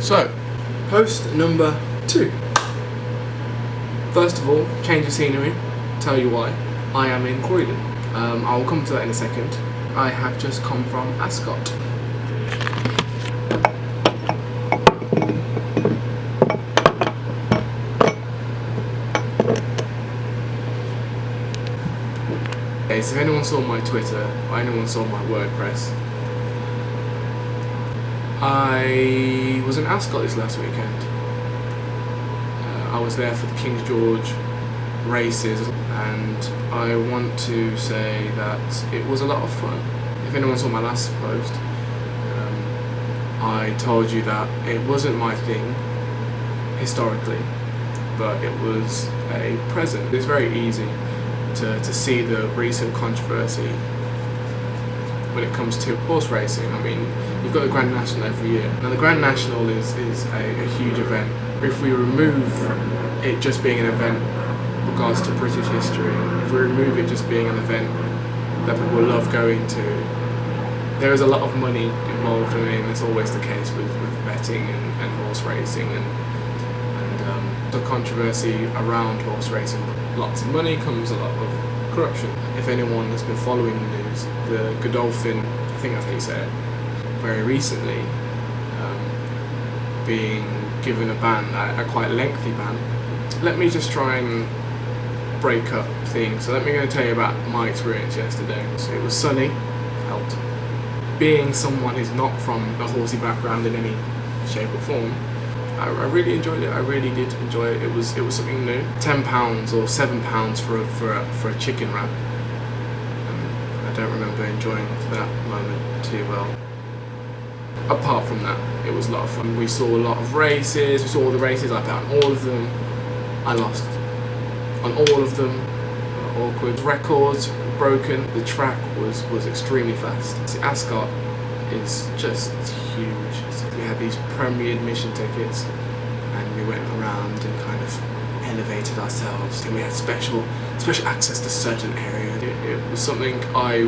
So, post number 2. First of all, change of scenery, tell you why. I am in Croydon. I will come to that in a second. I have just come from Ascot. Okay, so if anyone saw my Twitter, or anyone saw my WordPress, I was in Ascot this last weekend. I was there for the King George races, and I want to say that it was a lot of fun. If anyone saw my last post, I told you that it wasn't my thing historically, but it was a present. It's very easy to see the recent controversy when it comes to horse racing. I mean, you've got the Grand National every year. Now the Grand National is a huge event. If we remove it just being an event in regards to British history, if we remove it just being an event that people love going to, there is a lot of money involved. I mean, it's always the case with betting and horse racing and the controversy around horse racing. Lots of money comes a lot of corruption. If anyone has been following the news, the Godolphin, I think that's how you say it, very recently being given a ban, a quite lengthy ban. Let me just try and break up things. So let me go tell you about my experience yesterday. So it was sunny, helped. Being someone who's not from a horsey background in any shape or form, I really enjoyed it. I really did enjoy it. It was something new. £10 or £7 for a chicken wrap. I don't remember enjoying that moment too well. Apart from that, it was a lot of fun. We saw a lot of races. We saw all the races. I bet on all of them. I lost on all of them. Awkward records broken. The track was extremely fast. See, Ascot is just huge. We had these premier admission tickets, and we went around and kind of elevated ourselves, and we had special access to certain areas. It was something I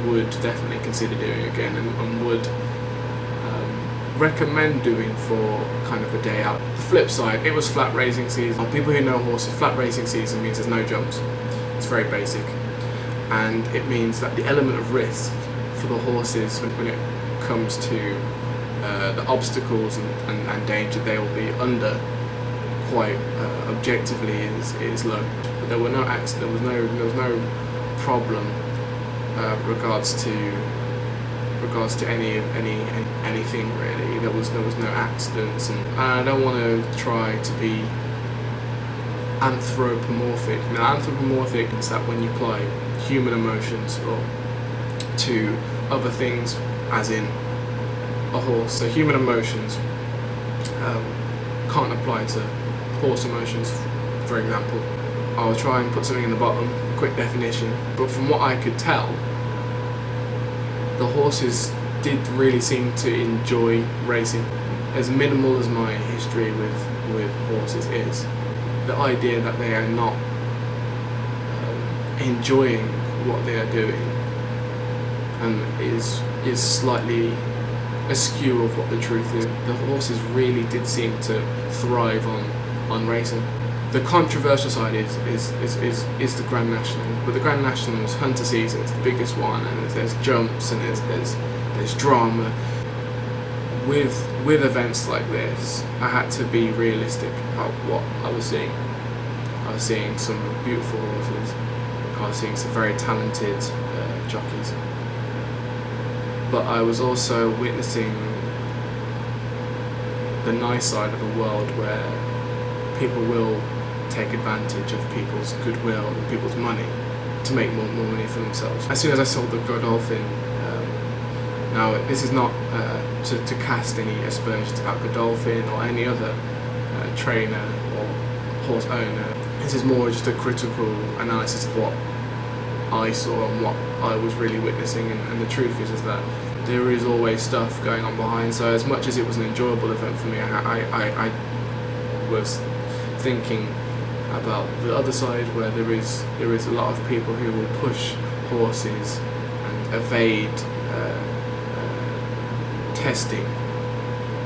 would definitely consider doing again, and would recommend doing for kind of a day out. The flip side, it was flat racing season. People who know horses, flat racing season means there's no jumps. It's very basic, and it means that the element of risk for the horses when it comes to the obstacles and danger they will be under quite objectively is low. But there were no accidents. There was no problem regards to anything really. There was no accidents, and I don't want to try to be anthropomorphic. Now, anthropomorphic is that when you apply human emotions or to other things, as in a horse. So human emotions can't apply to horse emotions, for example. I'll try and put something in the bottom, a quick definition, but from what I could tell, the horses did really seem to enjoy racing. As minimal as my history with horses is, the idea that they are not enjoying what they are doing is slightly askew of what the truth is. The horses really did seem to thrive on racing. The controversial side is the Grand National, but the Grand National is hunter season. It's the biggest one, and there's jumps and there's drama. With events like this, I had to be realistic about what I was seeing. I was seeing some beautiful horses. I was seeing some very talented jockeys. But I was also witnessing the nice side of a world where people will take advantage of people's goodwill and people's money to make more money for themselves. As soon as I saw the Godolphin, now this is not to cast any aspersions about Godolphin or any other trainer or horse owner. This is more just a critical analysis of what I saw and what I was really witnessing, and the truth is that there is always stuff going on behind. So as much as it was an enjoyable event for me, I was thinking about the other side, where there is a lot of people who will push horses and evade testing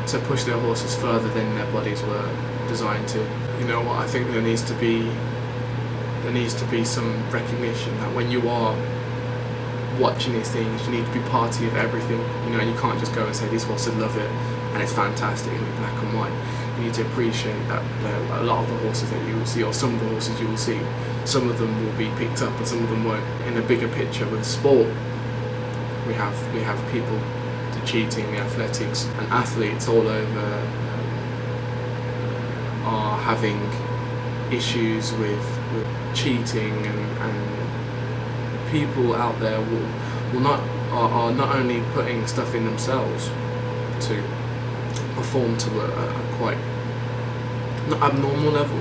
to push their horses further than their bodies were designed to. You know what? I think there needs to be some recognition that when you are watching these things, you need to be party of everything. You know, you can't just go and say these horses love it and it's fantastic and it's black and white. You need to appreciate that a lot of the horses that you will see, or some of the horses you will see, some of them will be picked up and some of them won't. In a bigger picture with sport, we have people, the cheating, the athletics, and athletes all over are having issues with cheating, and people out there are not only putting stuff in themselves to perform to a quite not abnormal level,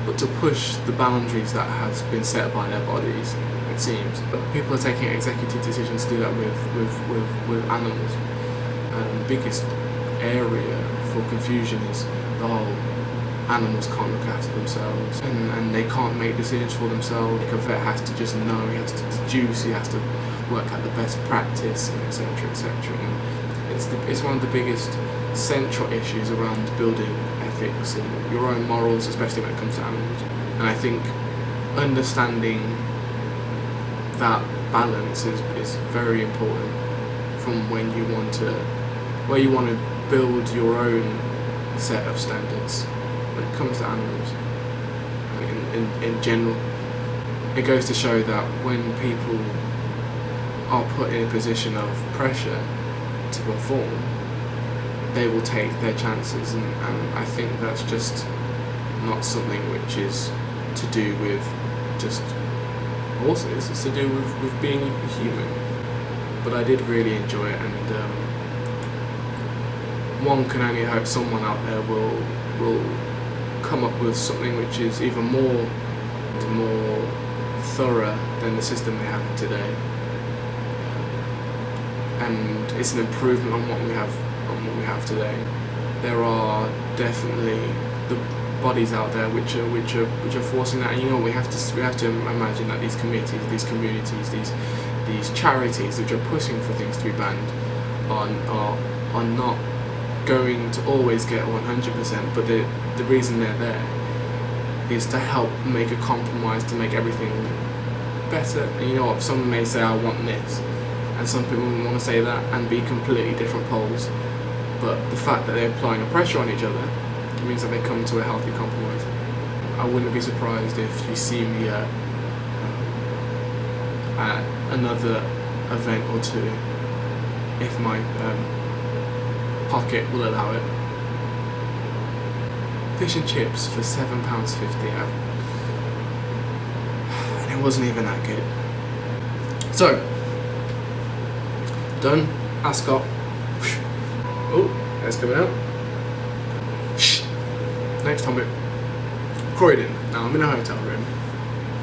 but to push the boundaries that has been set by their bodies, it seems. But people are taking executive decisions to do that with animals. And the biggest area for confusion is the whole animals can't look after themselves, and they can't make decisions for themselves. Like a vet has to just know, he has to deduce, he has to work out the best practice, and etc. etc. And it's one of the biggest central issues around building ethics and your own morals, especially when it comes to animals. And I think understanding that balance is very important from where you want to build your own set of standards when it comes to animals. In general, it goes to show that when people are put in a position of pressure to perform, they will take their chances, and I think that's just not something which is to do with just horses, it's to do with being human. But I did really enjoy it, and one can only hope someone out there will come up with something which is even more thorough than the system they have today. And it's an improvement on what we have today. There are definitely the bodies out there which are forcing that, and you know, we have to imagine that these committees, these communities, these charities which are pushing for things to be banned are not going to always get 100%, but the reason they're there is to help make a compromise to make everything better. And you know what, someone may say I want this, and some people want to say that and be completely different poles, but the fact that they're applying a pressure on each other means that they come to a healthy compromise. I wouldn't be surprised if you see me at another event or two, if my pocket will allow it. Fish and chips for £7.50 out, and it wasn't even that good. So, done. Ascot. Oh, that's coming out. Next topic. Croydon. Now I'm in a hotel room.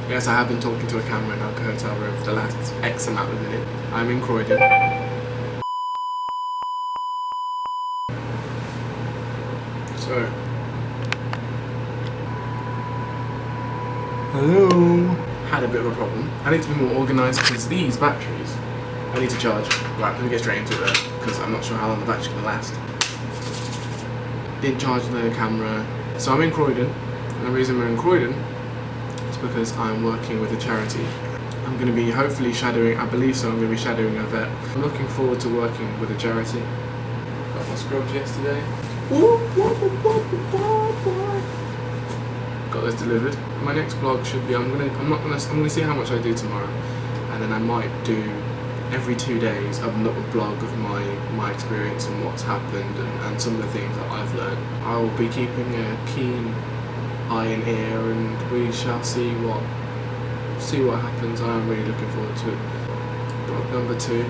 Yes, I have been talking to a camera in a hotel room for the last X amount of minutes. I'm in Croydon. So. Hello. Had a bit of a problem. I need to be more organised because these batteries I need to charge. Right, let me get straight into it there, because I'm not sure how long the battery's going to last. Didn't charge the camera. So I'm in Croydon, and the reason we're in Croydon is because I'm working with a charity. I'm going to be hopefully shadowing, I believe so, I'm going to be shadowing a vet. I'm looking forward to working with a charity. Got my scrubs yesterday. Got this delivered. My next vlog should be, I'm gonna see how much I do tomorrow, and then I might do every 2 days a little blog of my experience and what's happened and some of the things that I've learned. I will be keeping a keen eye and ear, and we shall see what happens. I am really looking forward to it. Blog number 2.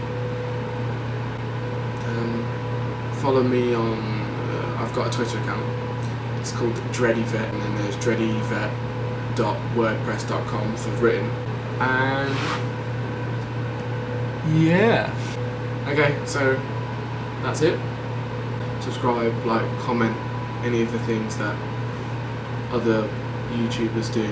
Follow me on. I've got a Twitter account. It's called Dready Vet, and then there's dreadyvet.wordpress.com for written. And yeah. Okay, so that's it. Subscribe, like, comment, any of the things that other YouTubers do.